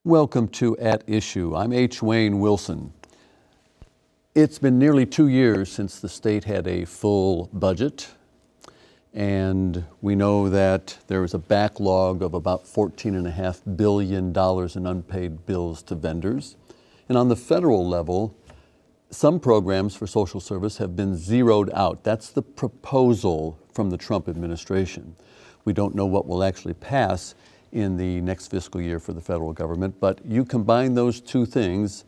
Welcome to At Issue. I'm H. Wayne Wilson. It's been nearly 2 years since the state had a full budget, and we know that there is a backlog of about $14.5 billion in unpaid bills to vendors. And on the federal level, some programs for social service have been zeroed out. That's the proposal from the Trump administration. We don't know what will actually pass in the next fiscal year for the federal government, but you combine those two things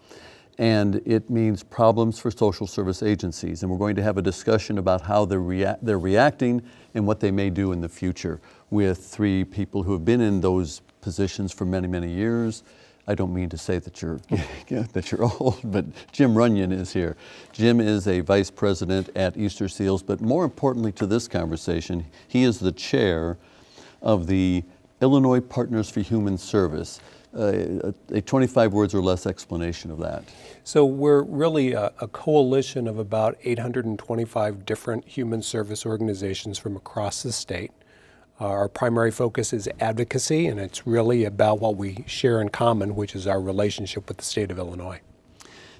and it means problems for social service agencies. And we're going to have a discussion about how they're reacting and what they may do in the future with three people who have been in those positions for many, many years. I don't mean to say that you're that you're old, but Jim Runyon is here. Jim is a vice president at Easter Seals, but more importantly to this conversation, he is the chair of the Illinois Partners for Human Service. A 25 words or less explanation of that. So we're really a coalition of about 825 different human service organizations from across the state. Our primary focus is advocacy, and it's really about what we share in common, which is our relationship with the state of Illinois.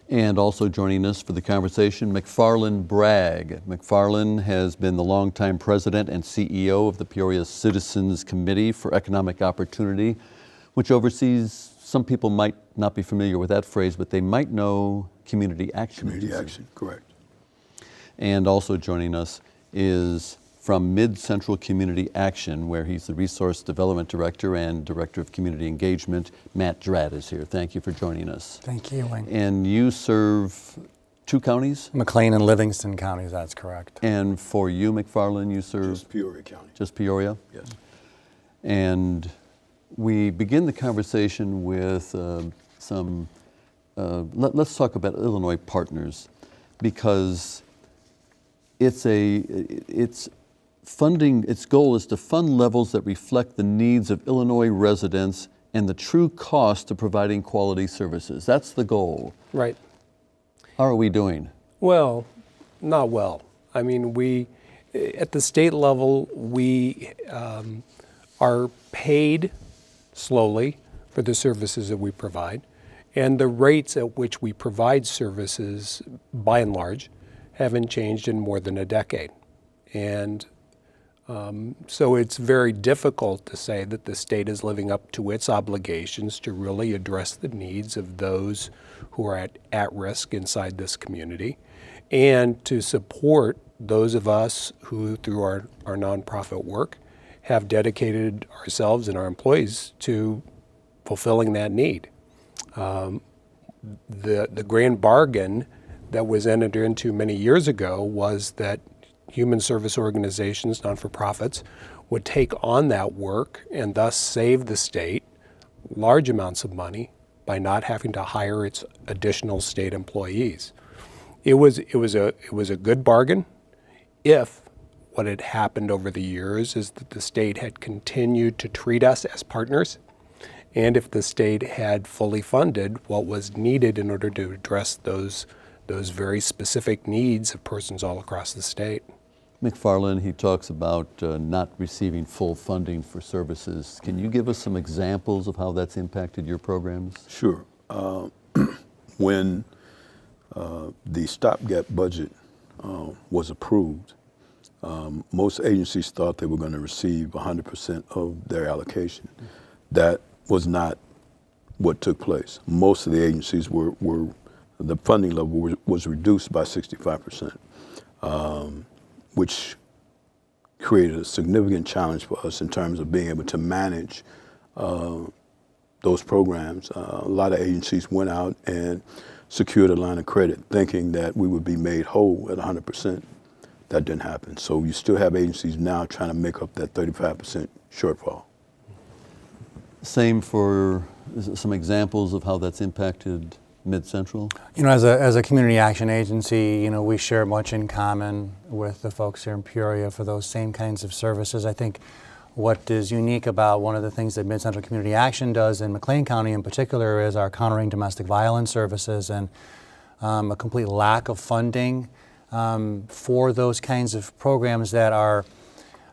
And also joining us for the conversation, McFarland Bragg. McFarland has been the longtime president and CEO of the Peoria Citizens Committee for Economic Opportunity, which oversees, some people might not be familiar with that phrase, but they might know Community Action. Community Action, correct. And also joining us is from Mid-Central Community Action, where he's the Resource Development Director and Director of Community Engagement. Matt Dratt is here. Thank you for joining us. Thank you, Wayne. And you serve 2 counties? McLean and Livingston counties, that's correct. And for you, McFarland, you serve? Just Peoria County. Just Peoria? Yes. And we begin the conversation with let's talk about Illinois Partners, because its goal is to fund levels that reflect the needs of Illinois residents and the true cost of providing quality services. That's the goal. Right. How are we doing? Well, not well. I mean, at the state level, we are paid slowly for the services that we provide, and the rates at which we provide services, by and large, haven't changed in more than a decade. And so it's very difficult to say that the state is living up to its obligations to really address the needs of those who are at risk inside this community, and to support those of us who, through our nonprofit work, have dedicated ourselves and our employees to fulfilling that need. The grand bargain that was entered into many years ago was that human service organizations, non-for-profits, would take on that work and thus save the state large amounts of money by not having to hire its additional state employees. It was a good bargain if what had happened over the years is that the state had continued to treat us as partners, and if the state had fully funded what was needed in order to address those very specific needs of persons all across the state. McFarland, he talks about not receiving full funding for services. Can you give us some examples of how that's impacted your programs? Sure. When the stopgap budget was approved, most agencies thought they were going to receive 100% of their allocation. That was not what took place. Most of the agencies the funding level was reduced by 65%, which created a significant challenge for us in terms of being able to manage those programs. A lot of agencies went out and secured a line of credit thinking that we would be made whole at 100%. That didn't happen. So you still have agencies now trying to make up that 35% shortfall. Same for some examples of how that's impacted Mid-Central? You know, as a community action agency, you know, we share much in common with the folks here in Peoria for those same kinds of services. I think what is unique about one of the things that Mid-Central Community Action does in McLean County in particular is our countering domestic violence services, and a complete lack of funding for those kinds of programs that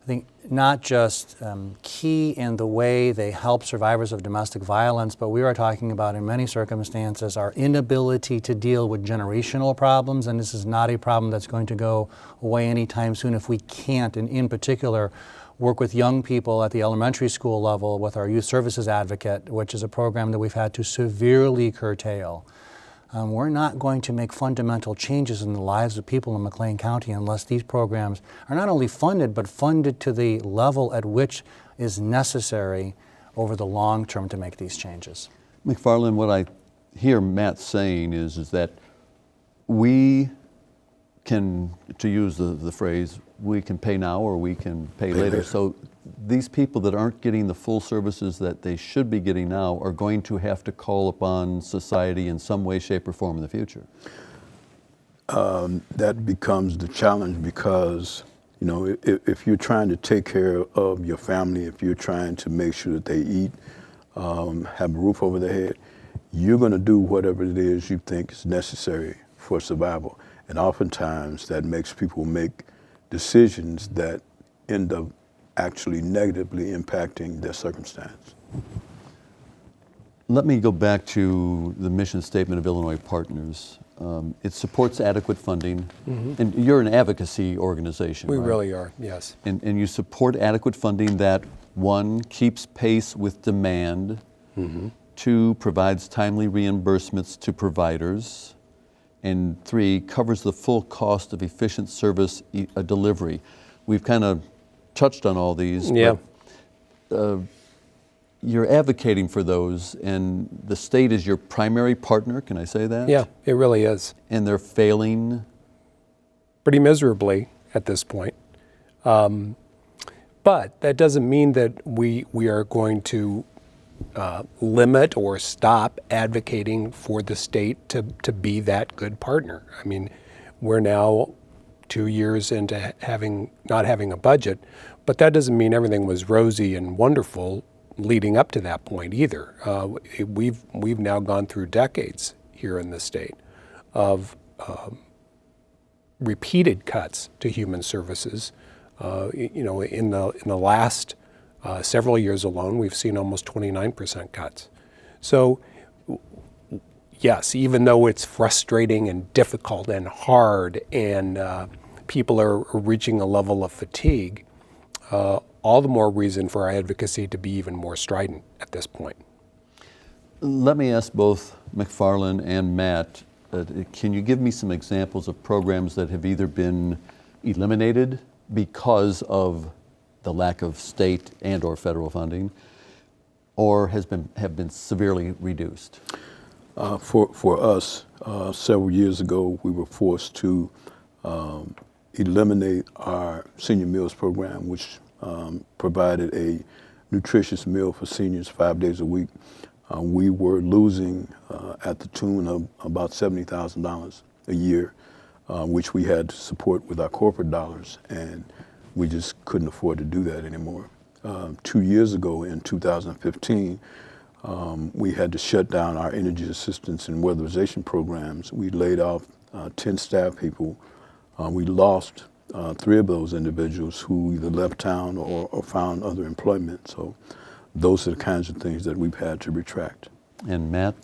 think, not just key in the way they help survivors of domestic violence, but we are talking about, in many circumstances, our inability to deal with generational problems, and this is not a problem that's going to go away anytime soon if we can't, and in particular, work with young people at the elementary school level with our Youth Services Advocate, which is a program that we've had to severely curtail. We're not going to make fundamental changes in the lives of people in McLean County unless these programs are not only funded, but funded to the level at which is necessary over the long term to make these changes. McFarland, what I hear Matt saying is that we can, to use the phrase, we can pay now or we can pay later. So these people that aren't getting the full services that they should be getting now are going to have to call upon society in some way, shape, or form in the future. That becomes the challenge because, you know, if you're trying to take care of your family, if you're trying to make sure that they eat, have a roof over their head, you're going to do whatever it is you think is necessary for survival. And oftentimes that makes people make decisions that end up actually negatively impacting their circumstance. Let me go back to the mission statement of Illinois Partners. It supports adequate funding, and you're an advocacy organization, We right? really are, yes. And you support adequate funding that, one, keeps pace with demand, two, provides timely reimbursements to providers, and three, covers the full cost of efficient service delivery. We've kind of touched on all these, Yeah. but you're advocating for those, and the state is your primary partner, can I say that? Yeah, it really is. And they're failing. Pretty miserably at this point. But that doesn't mean that we are going to limit or stop advocating for the state to be that good partner. I mean, we're now 2 years into not having a budget, but that doesn't mean everything was rosy and wonderful leading up to that point either. We've now gone through decades here in the state of repeated cuts to human services. You know, in the last several years alone, we've seen almost 29% cuts. So, yes, even though it's frustrating and difficult and hard, and people are reaching a level of fatigue, all the more reason for our advocacy to be even more strident at this point. Let me ask both McFarland and Matt, can you give me some examples of programs that have either been eliminated because of the lack of state and or federal funding, or have been severely reduced? For us, several years ago, we were forced to eliminate our senior meals program, which provided a nutritious meal for seniors 5 days a week. We were losing at the tune of about $70,000 a year, which we had to support with our corporate dollars, and we just couldn't afford to do that anymore. 2 years ago, in 2015, we had to shut down our energy assistance and weatherization programs. We laid off 10 staff people. We lost 3 of those individuals who either left town or found other employment. So those are the kinds of things that we've had to retract. And Matt?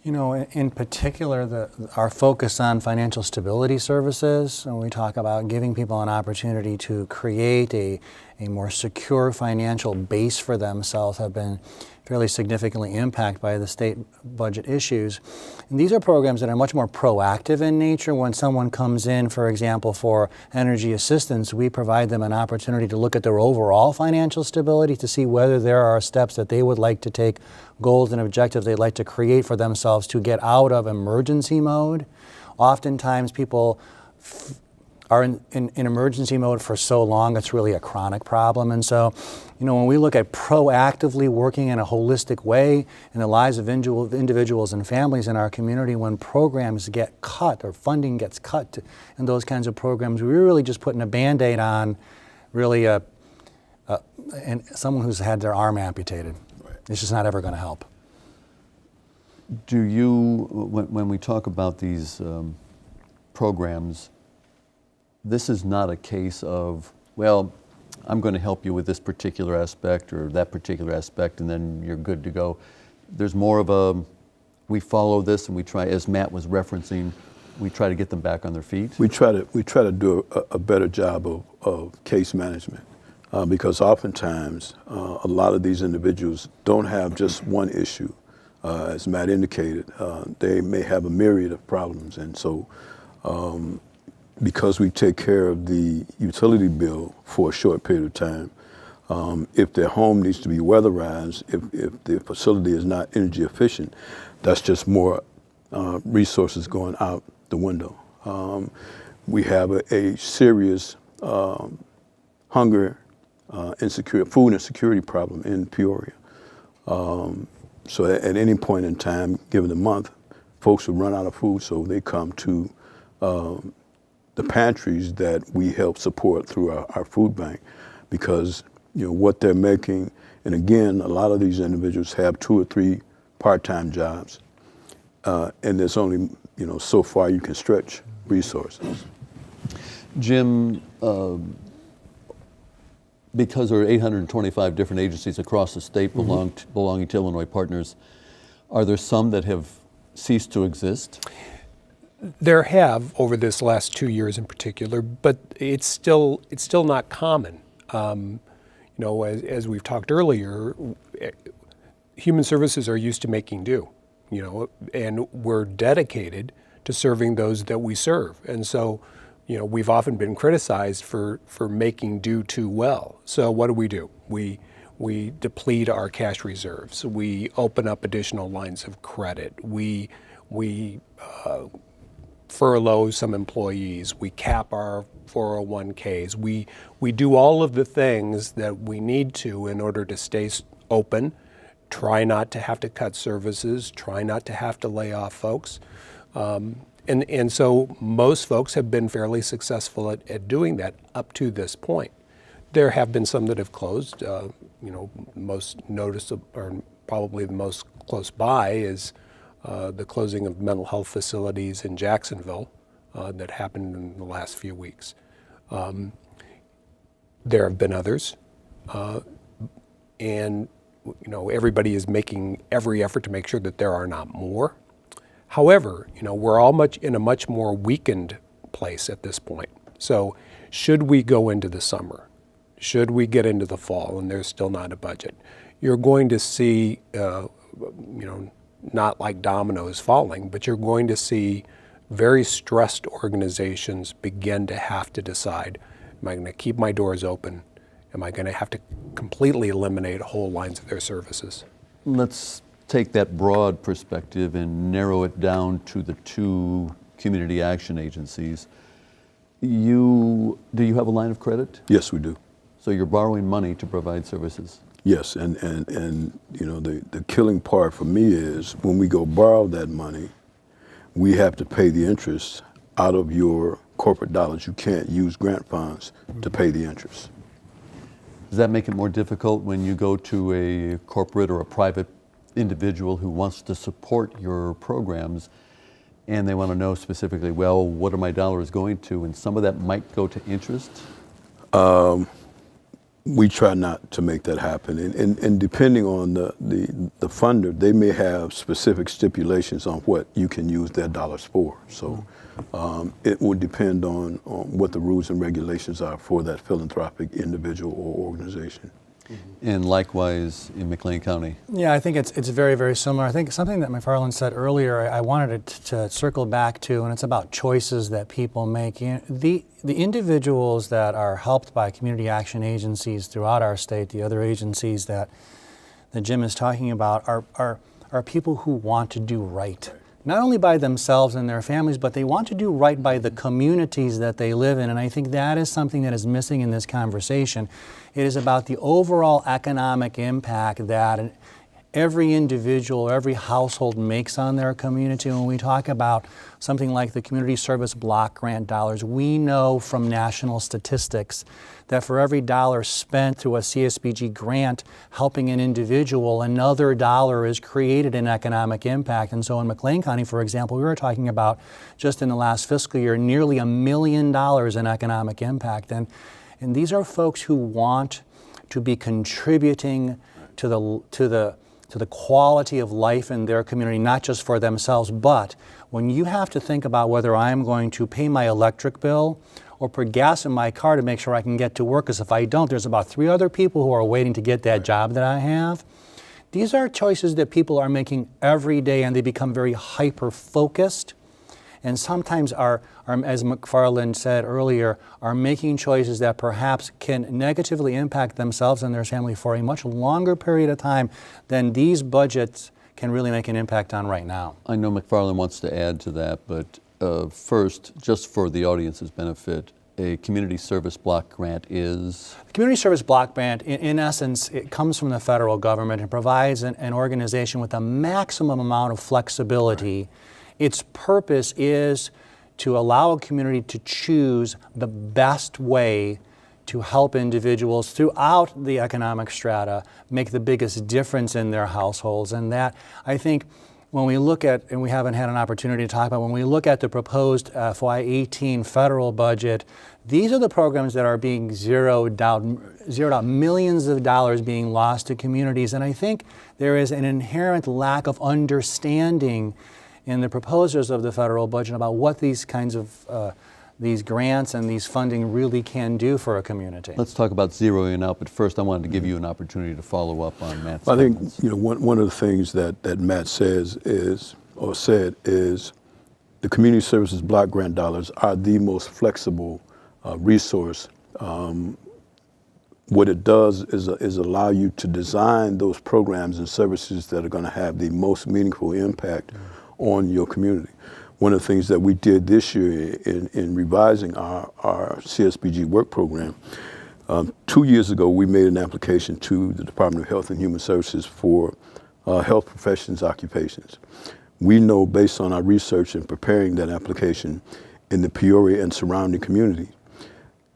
You know, in particular, our focus on financial stability services, when we talk about giving people an opportunity to create a more secure financial base for themselves, have been fairly significantly impacted by the state budget issues. And these are programs that are much more proactive in nature. When someone comes in, for example, for energy assistance, we provide them an opportunity to look at their overall financial stability to see whether there are steps that they would like to take, goals and objectives they'd like to create for themselves to get out of emergency mode. Oftentimes people are in emergency mode for so long, it's really a chronic problem. And so, you know, when we look at proactively working in a holistic way in the lives of individuals and families in our community, when programs get cut or funding gets cut in those kinds of programs, we're really just putting a Band-Aid on really and someone who's had their arm amputated. Right. It's just not ever going to help. Do you, when we talk about these programs, this is not a case of, well, I'm going to help you with this particular aspect or that particular aspect, and then you're good to go. There's more of a, we follow this and we try, as Matt was referencing, we try to get them back on their feet. We try to do a better job of case management because oftentimes a lot of these individuals don't have just one issue. As Matt indicated, they may have a myriad of problems, and so because we take care of the utility bill for a short period of time, if their home needs to be weatherized, if the facility is not energy efficient, that's just more resources going out the window. We have a serious hunger insecurity, food insecurity problem in Peoria. So at any point in time, given the month, folks will run out of food, so they come to the pantries that we help support through our food bank, because what they're making, and again, a lot of these individuals have 2 or 3 part-time jobs, and there's only so far you can stretch resources. Jim, because there are 825 different agencies across the state belonging to Illinois Partners, are there some that have ceased to exist? There have over this last 2 years in particular, but it's still not common. As we've talked earlier, human services are used to making do, and we're dedicated to serving those that we serve. And so, we've often been criticized for making do too well. So what do? We deplete our cash reserves. We open up additional lines of credit. We furlough some employees. We cap our 401ks. We do all of the things that we need to in order to stay open, try not to have to cut services, try not to have to lay off folks. And so most folks have been fairly successful at doing that up to this point. There have been some that have closed. Most noticeable, or probably the most close by, is the closing of mental health facilities in Jacksonville that happened in the last few weeks. There have been others, and everybody is making every effort to make sure that there are not more. However, we're all in a much more weakened place at this point. So should we go into the summer, should we get into the fall and there's still not a budget, you're going to see, not like dominoes falling, but you're going to see very stressed organizations begin to have to decide, am I going to keep my doors open? Am I going to have to completely eliminate whole lines of their services? Let's take that broad perspective and narrow it down to the 2 community action agencies. Do you have a line of credit? Yes, we do. So you're borrowing money to provide services? Yes, and the killing part for me is when we go borrow that money, we have to pay the interest out of your corporate dollars. You can't use grant funds to pay the interest. Does that make it more difficult when you go to a corporate or a private individual who wants to support your programs and they want to know specifically, well, what are my dollars going to? And some of that might go to interest? We try not to make that happen. And depending on the funder, they may have specific stipulations on what you can use their dollars for. So it would depend on what the rules and regulations are for that philanthropic individual or organization. And likewise in McLean County? Yeah, I think it's very, very similar. I think something that McFarland said earlier, I wanted to circle back to, and it's about choices that people make. The individuals that are helped by community action agencies throughout our state, the other agencies that Jim is talking about, are people who want to do right. Not only by themselves and their families, but they want to do right by the communities that they live in. And I think that is something that is missing in this conversation. It is about the overall economic impact that every individual, every household makes on their community. When we talk about something like the Community Service Block Grant dollars, we know from national statistics that for every dollar spent through a CSBG grant helping an individual, another dollar is created in economic impact. And so in McLean County, for example, we were talking about just in the last fiscal year, nearly $1 million in economic impact. And And these are folks who want to be contributing to the quality of life in their community, not just for themselves, but when you have to think about whether I'm going to pay my electric bill or put gas in my car to make sure I can get to work, because if I don't, there's about 3 other people who are waiting to get that job that I have. These are choices that people are making every day, and they become very hyper-focused, and sometimes are, as McFarland said earlier, are making choices that perhaps can negatively impact themselves and their family for a much longer period of time than these budgets can really make an impact on right now. I know McFarland wants to add to that, but first, just for the audience's benefit, a community service block grant is? The Community Service Block Grant, in essence, it comes from the federal government and provides an organization with a maximum amount of flexibility. Its purpose is to allow a community to choose the best way to help individuals throughout the economic strata make the biggest difference in their households. And that, I think, when we look at, and we haven't had an opportunity to talk about, when we look at the proposed FY18 federal budget, these are the programs that are being zeroed out, millions of dollars being lost to communities. And I think there is an inherent lack of understanding in the proposers of the federal budget about what these kinds of these grants and these funding really can do for a community. Let's talk about zeroing out, but first I wanted to give you an opportunity to follow up on Matt's I think comments. one of the things that Matt said is the community services block grant dollars are the most flexible resource. What it does is allow you to design those programs and services that are going to have the most meaningful impact on your community. One of the things that we did this year in revising our CSBG work program, 2 years ago we made an application to the Department of Health and Human Services for health professions occupations. We know based on our research and preparing that application in the Peoria and surrounding community,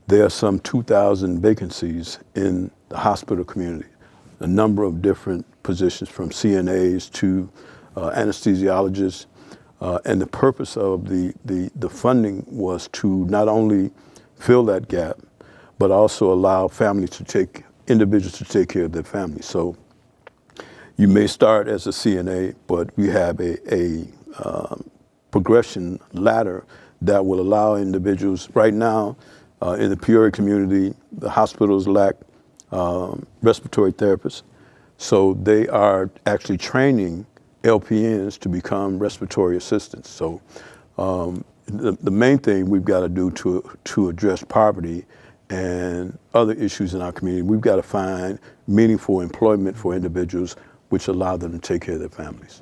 there are some 2,000 vacancies in the hospital community, a number of different positions from CNAs to anesthesiologists. And the purpose of the funding was to not only fill that gap, but also allow individuals to take care of their families. So you may start as a CNA, but we have a progression ladder that will allow individuals. Right now, in the Peoria community, the hospitals lack respiratory therapists. So they are actually training LPNs to become respiratory assistants. So the main thing we've got to do to address poverty and other issues in our community, we've got to find meaningful employment for individuals which allow them to take care of their families.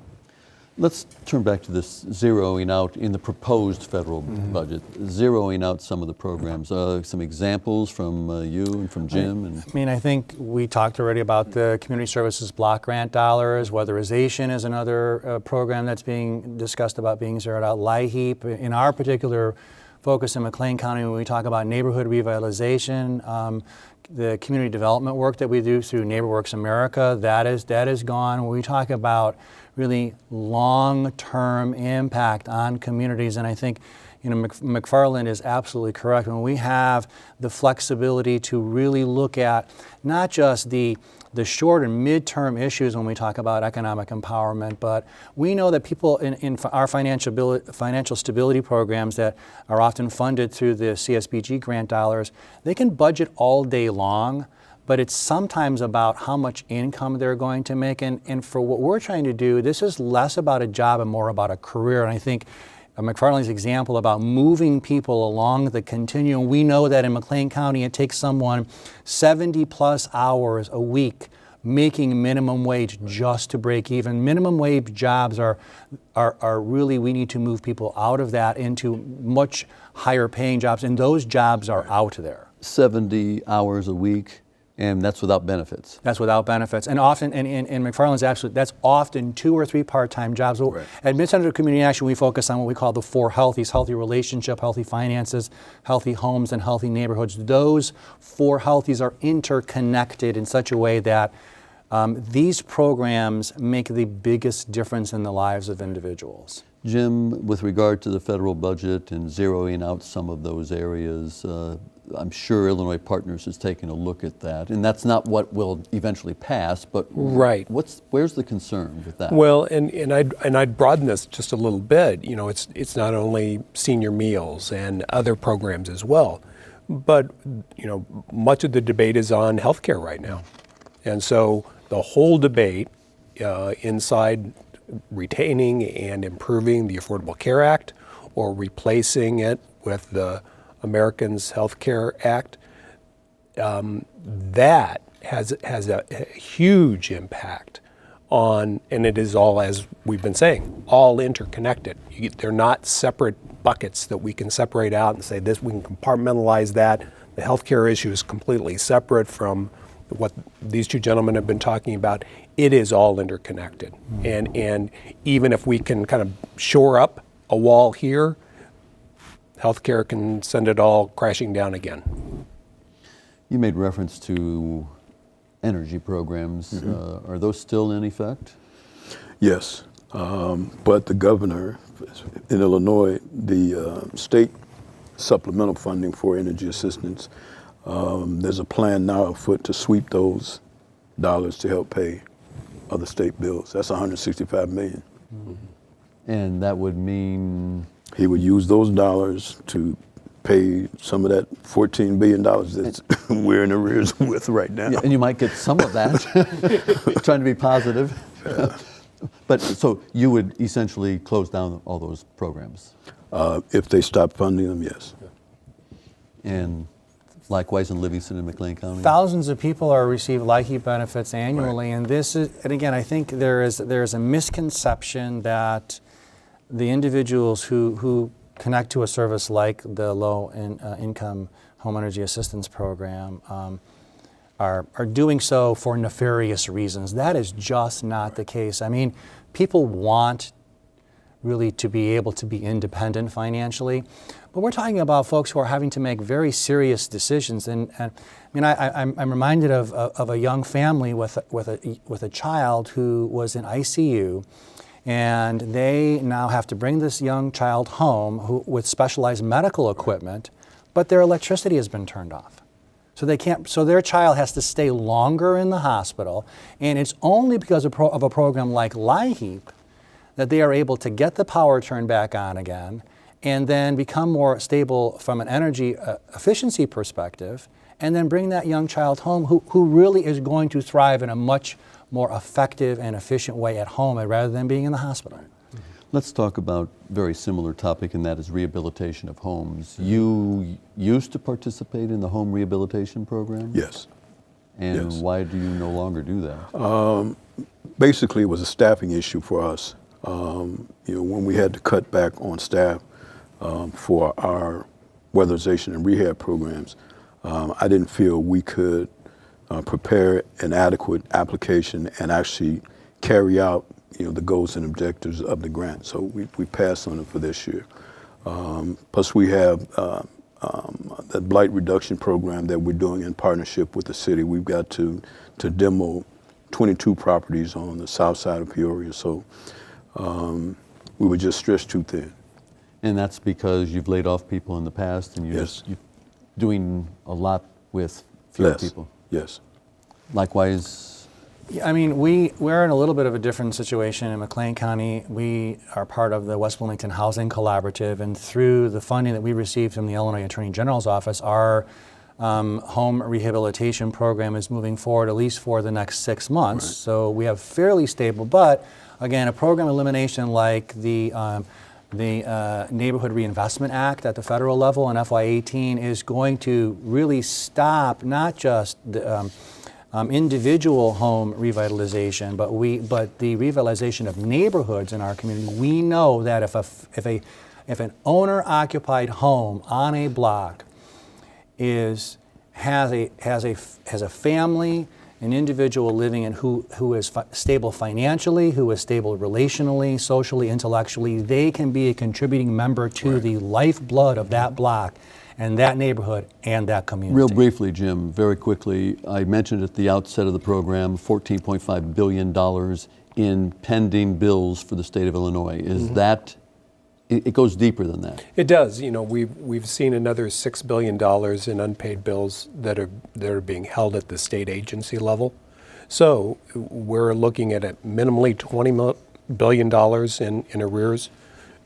Let's turn back to this zeroing out in the proposed federal budget, zeroing out some of the programs. Some examples from you and from Jim. I think we talked already about the Community Services Block Grant dollars. Weatherization is another program that's being discussed about being zeroed out. LIHEAP, in our particular focus in McLean County, when we talk about neighborhood revitalization, the community development work that we do through NeighborWorks America, that is gone. When we talk about really long-term impact on communities, and I think McFarland is absolutely correct. When we have the flexibility to really look at not just the short and mid-term issues when we talk about economic empowerment, but we know that people in our financial stability programs that are often funded through the CSBG grant dollars, they can budget all day long, but it's sometimes about how much income they're going to make. And for what we're trying to do, this is less about a job and more about a career. And I think McFarland's example about moving people along the continuum, we know that in McLean County it takes someone 70 plus hours a week making minimum wage just to break even. Minimum wage jobs are really, we need to move people out of that into much higher paying jobs, and those jobs are out there. 70 hours a week, and that's without benefits. That's without benefits. And often, and McFarland's absolute, that's often 2 or 3 part-time jobs. Right. At Mid-Central Community Action, we focus on what we call the 4 healthies: healthy relationship, healthy finances, healthy homes, and healthy neighborhoods. Those 4 healthies are interconnected in such a way that these programs make the biggest difference in the lives of individuals. Jim, with regard to the federal budget and zeroing out some of those areas, I'm sure Illinois Partners is taking a look at that, and that's not what will eventually pass, but Right. where's the concern with that? Well, and I'd broaden this just a little bit. You know, it's not only senior meals and other programs as well, but you know, much of the debate is on healthcare right now, and so the whole debate inside retaining and improving the Affordable Care Act or replacing it with the Americans Health Care Act, that has a huge impact on, and it is all, as we've been saying, all interconnected. They're not separate buckets that we can separate out and say this, we can compartmentalize that. The healthcare issue is completely separate from what these two gentlemen have been talking about. It is all interconnected. And even if we can kind of shore up a wall here, healthcare can send it all crashing down again. You made reference to energy programs. Are those still in effect? Yes, but the governor in Illinois, the state supplemental funding for energy assistance, there's a plan now afoot to sweep those dollars to help pay other state bills. That's $165 million. And that would mean, He would use those dollars to pay some of that $14 billion that we're in arrears with right now. and you might get some of that, trying to be positive. But so you would essentially close down all those programs? If they stop funding them, yes. And likewise in Livingston and McLean County? Thousands of people are receive LIHEAP benefits annually, and this is, and again, I think there is a misconception that the individuals who connect to a service like the low income home energy assistance program are doing so for nefarious reasons. That is just not the case. I mean, people want really to be able to be independent financially, but we're talking about folks who are having to make very serious decisions. And I mean, I'm reminded of a young family with a child who was in ICU. And they now have to bring this young child home with specialized medical equipment, but their electricity has been turned off. So they can't. So their child has to stay longer in the hospital, and it's only because of a program like LIHEAP that they are able to get the power turned back on again, and then become more stable from an energy efficiency perspective, and then bring that young child home who really is going to thrive in a much more effective and efficient way at home rather than being in the hospital. Let's talk about a very similar topic, and that is rehabilitation of homes. You used to participate in the home rehabilitation program? Yes. And Yes. why do you no longer do that? Basically, it was a staffing issue for us. When we had to cut back on staff for our weatherization and rehab programs, I didn't feel we could prepare an adequate application and actually carry out the goals and objectives of the grant. So we passed on it for this year. Plus we have the blight reduction program that we're doing in partnership with the city. We've got to demo 22 properties on the south side of Peoria. So we were just stretched too thin. And that's because you've laid off people in the past, and you're Yes. you're doing a lot with fewer Less. people. Yes. Likewise, I mean, we're in a little bit of a different situation in McLean County. We are part of the West Bloomington Housing Collaborative, and through the funding that we received from the Illinois Attorney General's office, our home rehabilitation program is moving forward at least for the next 6 months. Right. So we have fairly stable, but again, a program elimination like the Neighborhood Reinvestment Act at the federal level in FY18 is going to really stop not just the individual home revitalization, but the revitalization of neighborhoods in our community. We know that if an owner-occupied home on a block has a family, an individual living in who is stable financially, who is stable relationally, socially, intellectually, they can be a contributing member to the lifeblood of that block and that neighborhood and that community. real briefly, Jim, very quickly, I mentioned at the outset of the program $14.5 billion in pending bills for the state of Illinois. Is that it goes deeper than that. It does. You know, we've seen another $6 billion in unpaid bills that are being held at the state agency level. So we're looking at minimally $20 billion in arrears,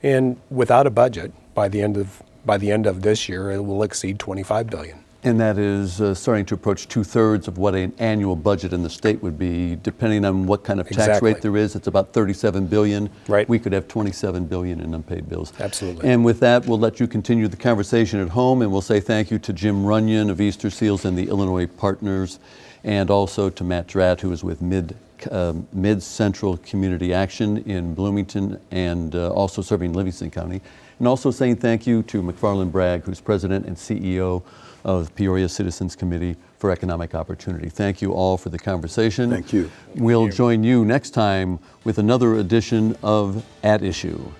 and without a budget by the end of this year, it will exceed $25 billion. And that is starting to approach 2/3 of what an annual budget in the state would be, depending on what kind of tax Exactly. rate there is. It's about $37 billion. Right. We could have $27 billion in unpaid bills. Absolutely. And with that, we'll let you continue the conversation at home, and we'll say thank you to Jim Runyon of Easter Seals and the Illinois Partners, and also to Matt Dratt, who is with Mid-Central Community Action in Bloomington and also serving Livingston County. And also saying thank you to McFarland Bragg, who's President and CEO of Peoria Citizens Committee for Economic Opportunity. Thank you all for the conversation. Thank you. We'll join you next time with another edition of At Issue.